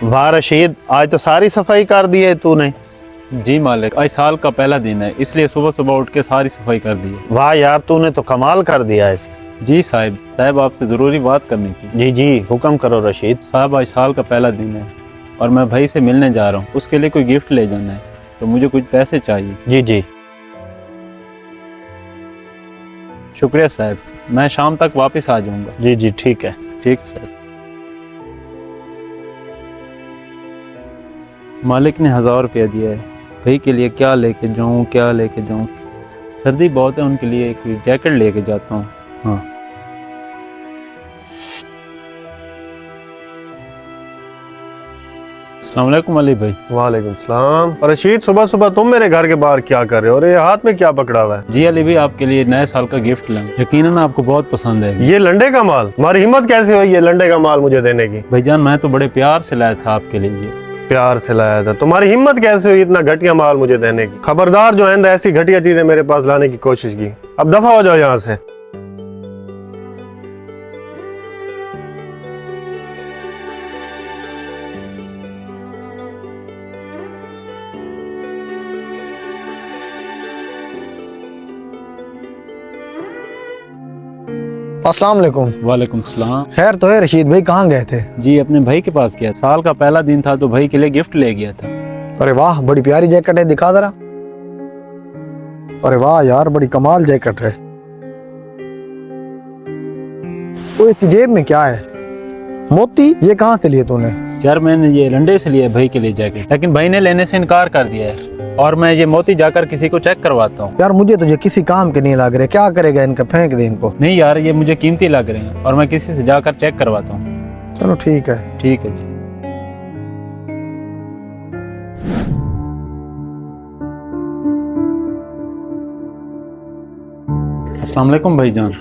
वाह रशीद, आज तो सारी सफाई कर दी है तूने। जी मालिक, आज साल का पहला दिन है, इसलिए सुबह सुबह उठ के सारी सफाई कर दी है। वाह यार, तूने तो कमाल कर दिया है। जी साहब आपसे ज़रूरी बात करनी थी। जी जी, हुक्म करो रशीद। साहब, आज साल का पहला दिन है और मैं भाई से मिलने जा रहा हूँ। उसके लिए कोई गिफ्ट ले जाना है, तो मुझे कुछ पैसे चाहिए। जी जी। शुक्रिया साहब, मैं शाम तक वापस आ जाऊँगा। जी जी, ठीक है। ठीक सर। मालिक ने 1000 रुपया दिया है। भाई के लिए क्या लेके जाऊँ? सर्दी बहुत है, उनके लिए एक जैकेट लेके जाता हूँ। हाँ। अस्सलाम वालेकुम अली भाई। वालेकुम सलाम। रशीद, सुबह सुबह तुम मेरे घर के बाहर क्या कर रहे हो और ये हाथ में क्या पकड़ा हुआ है? जी अली भाई, आपके लिए नए साल का गिफ्ट लाऊं, यकीनन आपको बहुत पसंद है। ये लंडे का माल? तुम्हारी हिम्मत कैसे हुई ये लंडे का माल मुझे देने की? भाईजान, मैं तो बड़े प्यार से लाया था आपके लिए ये। प्यार से लाया था? तुम्हारी हिम्मत कैसे हुई इतना घटिया माल मुझे देने की? खबरदार जो है ऐसी घटिया चीजें मेरे पास लाने की कोशिश की। अब दफा हो जाओ यहाँ से। अस्सलाम वालेकुम। वालेकुम सलाम। खैर तो है रशीद भाई, कहाँ गए थे? जी, अपने भाई के पास गया। साल का पहला दिन था तो भाई के लिए गिफ्ट ले गया था। अरे वाह, बड़ी प्यारी जैकेट है, दिखा जरा। अरे वाह यार, बड़ी कमाल जैकेट है। तो इसकी जेब में क्या है? मोती? ये कहाँ से लिए तूने? यार, मैंने ये लंडे से लिया भाई के लिए जैकेट, लेकिन भाई ने लेने से इनकार कर दिया है। और मैं ये मोती जाकर किसी को चेक करवाता हूँ। यार मुझे तो ये किसी काम के नहीं लग रहे। क्या करेगा इनका? फेंक दे इनको। नहीं यार, ये मुझे कीमती लग रहे हैं और मैं किसी से जाकर चेक करवाता हूँ। चलो ठीक है। ठीक है जी। अस्सलाम वालेकुम भाईजान।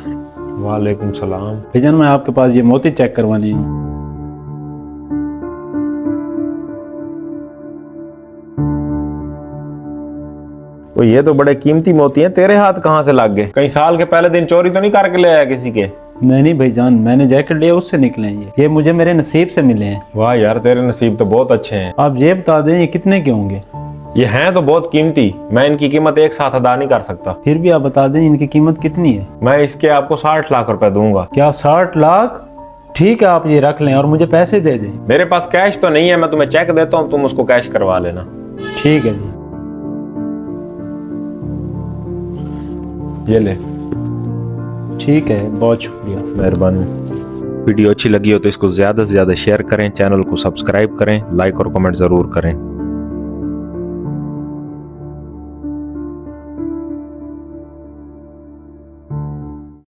वालेकुम सलाम। भाईजान, मैं आपके पास ये मोती चेक करवानी है। तो ये तो बड़े कीमती मोती हैं, तेरे हाथ कहाँ से लग गए? कहीं साल के पहले दिन चोरी तो नहीं करके ले आया किसी के? नहीं भाईजान, मैंने जैकेट लिया उससे निकले हैं ये मुझे मेरे नसीब से मिले हैं। वाह यार, तेरे नसीब तो बहुत अच्छे हैं। आप ये बता दें, ये कितने के होंगे? ये हैं तो बहुत कीमती, मैं इनकी कीमत एक साथ अदा नहीं कर सकता। फिर भी आप बता दें इनकी कीमत कितनी है? मैं इसके आपको 60 लाख रुपए दूंगा। क्या 60 लाख? ठीक है, आप ये रख लें और मुझे पैसे दे दें। मेरे पास कैश तो नहीं है, मैं तुम्हें चेक देता हूँ, तुम उसको कैश करवा लेना। ठीक है जी। ये ले। ठीक है, बहुत शुक्रिया। मेहरबानी। वीडियो अच्छी लगी हो तो इसको ज्यादा से ज्यादा शेयर करें, चैनल को सब्सक्राइब करें, लाइक और कमेंट जरूर करें।